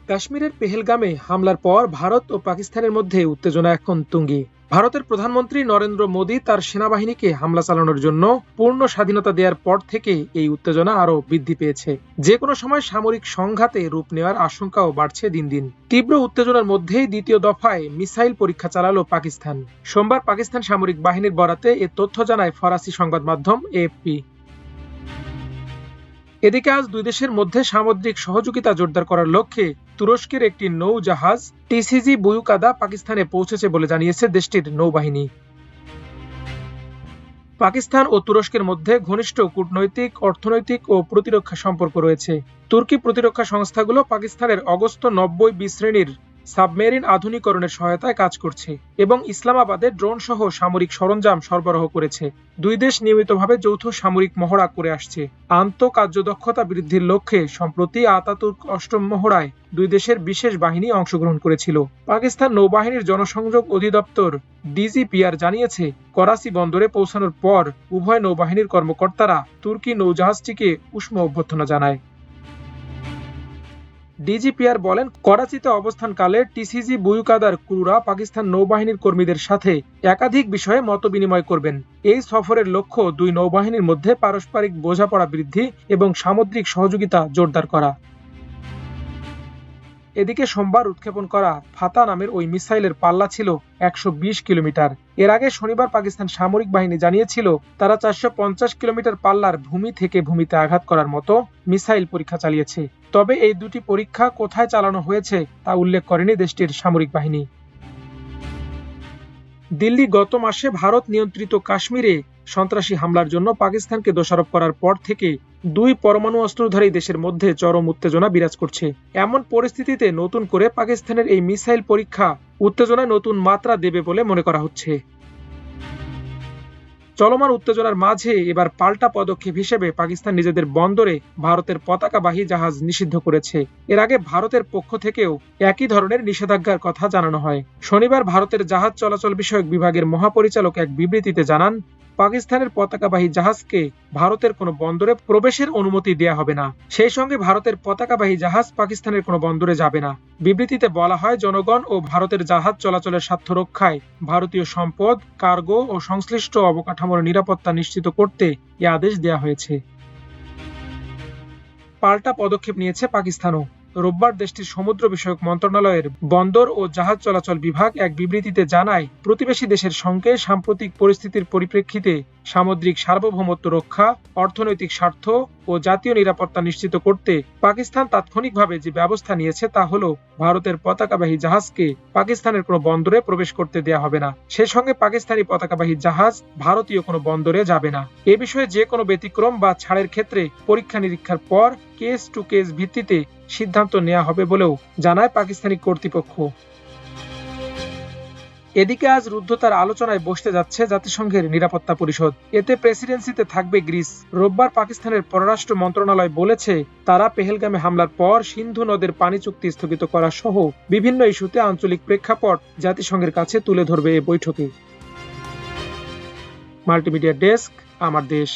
কাশ্মীরের পেহেলগামে হামলার পর ভারত ও পাকিস্তানের মধ্যে উত্তেজনা এখন তুঙ্গে। ভারতের প্রধানমন্ত্রী নরেন্দ্র মোদী তার সেনাবাহিনীকে হামলা চালানোর জন্য পূর্ণ স্বাধীনতা দেওয়ার পর থেকে এই উত্তেজনা আরও বৃদ্ধি পেয়েছে। যে কোনো সময় সামরিক সংঘাতে রূপ নেওয়ার আশঙ্কাও বাড়ছে দিন দিন। তীব্র উত্তেজনার মধ্যেই দ্বিতীয় দফায় মিসাইল পরীক্ষা চালালো পাকিস্তান। সোমবার পাকিস্তান সামরিক বাহিনীর বরাতে এ তথ্য জানায় ফরাসি সংবাদ মাধ্যম এএফপি। এদিকে আজ দুই দেশের মধ্যে সামুদ্রিক সহযোগিতা জোরদার করার লক্ষ্যে তুরস্কের একটি নৌজাহাজ টিসিজি বুয়ুকাদা পাকিস্তানে পৌঁছেছে বলে জানিয়েছে দেশটির নৌবাহিনী। পাকিস্তান ও তুরস্কের মধ্যে ঘনিষ্ঠ কূটনৈতিক, অর্থনৈতিক ও প্রতিরক্ষা সম্পর্ক রয়েছে। তুর্কি প্রতিরক্ষা সংস্থাগুলো পাকিস্তানের অগস্ত 90 বি শ্রেণীর সাবমেরিন আধুনিকরণের সহায়তায় কাজ করছে এবং ইসলামাবাদে ড্রোন সহ সামরিক সরঞ্জাম সরবরাহ করেছে। দুই দেশ নিয়মিতভাবে যৌথ সামরিক মহড়া করে আসছে। আন্তঃকার্যদক্ষতা বৃদ্ধির লক্ষ্যে সম্প্রতি আতাতুর্ক অষ্টম মহড়ায় দুই দেশের বিশেষ বাহিনী অংশগ্রহণ করেছিল। পাকিস্তান নৌবাহিনীর জনসংযোগ অধিদপ্তর ডিজিপিআর জানিয়েছে, করাচি বন্দরে পৌঁছানোর পর উভয় নৌবাহিনীর কর্মকর্তারা তুর্কি নৌজাহাজটিকে উষ্ম অভ্যর্থনা জানায়। ডিজিপিআর বলেন, করাচিতে অবস্থানকালে টিসিজি বুয়ুকাদার ক্রুরা পাকিস্তান নৌবাহিনীর কর্মীদের সাথে একাধিক বিষয়ে মতবিনিময় করবেন। এই সফরের লক্ষ্য দুই নৌবাহিনীর মধ্যে পারস্পরিক বোঝাপড়া বৃদ্ধি এবং সামুদ্রিক সহযোগিতা জোরদার করা। এদিকে সোমবার উৎক্ষেপণ করা ফাতা নামের ওই মিসাইলের পাল্লা ছিল 120 কিলোমিটার। এর আগে শনিবার পাকিস্তান সামরিক বাহিনী জানিয়েছিল, তারা 450 কিলোমিটার পাল্লার ভূমি থেকে ভূমিতে আঘাত করার মতো মিসাইল পরীক্ষা চালিয়েছে। তবে এই দুটি পরীক্ষা কোথায় চালানো হয়েছে তা উল্লেখ করেনি দেশটির সামরিক বাহিনী। দিল্লি গত মাসে ভারত নিয়ন্ত্রিত কাশ্মীরে সন্ত্রাসী হামলার জন্য পাকিস্তানকে দোষারোপ করার পর থেকে দুই পরমাণু অস্ত্রধারী দেশের মধ্যে চরম উত্তেজনা বিরাজ করছে। এমন পরিস্থিতিতে নতুন করে পাকিস্তানের এই মিসাইল পরীক্ষা উত্তেজনায় নতুন মাত্রা দেবে বলে মনে করা হচ্ছে। চলমান উত্তেজনার মাঝে এবার পাল্টা পদক্ষেপ হিসেবে পাকিস্তান নিজেদের বন্দরে ভারতের পতাকাবাহী জাহাজ নিষিদ্ধ করেছে। এর আগে ভারতের পক্ষ থেকেও একই ধরনের নিষেধাজ্ঞার কথা জানানো হয়। শনিবার ভারতের জাহাজ চলাচল বিষয়ক বিভাগের মহাপরিচালক এক বিবৃতিতে জানান, পাকিস্তানের পতাকাবাহী জাহাজকে ভারতের কোনো বন্দরে প্রবেশের অনুমতি দেয়া হবে না। সেই সঙ্গে ভারতের পতাকাবাহী জাহাজ পাকিস্তানের কোনো বন্দরে যাবে না। বিবৃতিতে বলা হয়, জনগণ ও ভারতের জাহাজ চলাচলের স্বার্থ রক্ষায় ভারতীয় সম্পদ, কার্গো ও সংশ্লিষ্ট অবকাঠামোর নিরাপত্তা নিশ্চিত করতে এ আদেশ দেয়া হয়েছে। পাল্টা পদক্ষেপ নিয়েছে পাকিস্তানও। রোববার দেশটির সমুদ্র বিষয়ক মন্ত্রণালয়ের বন্দর ও জাহাজ চলাচল বিভাগ এক বিবৃতিতে জানায়, প্রতিবেশী দেশের সঙ্গে সাম্প্রতিক পরিস্থিতির পরিপ্রেক্ষিতে সামুদ্রিক সার্বভৌমত্ব রক্ষা, অর্থনৈতিক স্বার্থ ও জাতীয় নিরাপত্তা নিশ্চিত করতে পাকিস্তান তাৎক্ষণিকভাবে যে ব্যবস্থা নিয়েছে তা হলো, ভারতের পতাকাবাহী জাহাজকে পাকিস্তানের কোনো বন্দরে প্রবেশ করতে দেয়া হবে না। সে সঙ্গে পাকিস্তানি পতাকাবাহী জাহাজ ভারতীয় কোনো বন্দরে যাবে না। এ বিষয়ে যে কোনো ব্যতিক্রম বা ছাড়ের ক্ষেত্রে পরীক্ষা নিরীক্ষার পর কেস টু কেস ভিত্তিতে সিদ্ধান্ত নেওয়া হবে বলেও জানায় পাকিস্তানি কর্তৃপক্ষ। এদিকে আজ রুদ্ধতার আলোচনায় বসতে যাচ্ছে জাতিসংঘের নিরাপত্তা পরিষদ। এতে প্রেসিডেন্সিতে থাকবে গ্রিস। রোববার পাকিস্তানের পররাষ্ট্র মন্ত্রণালয় বলেছে, তারা পেহেলগামে হামলার পর সিন্ধু নদের পানি চুক্তি স্থগিত করা সহ বিভিন্ন ইস্যুতে আঞ্চলিক প্রেক্ষাপট জাতিসংঘের কাছে তুলে ধরবে এ বৈঠকে। মাল্টিমিডিয়া ডেস্ক, আমার দেশ।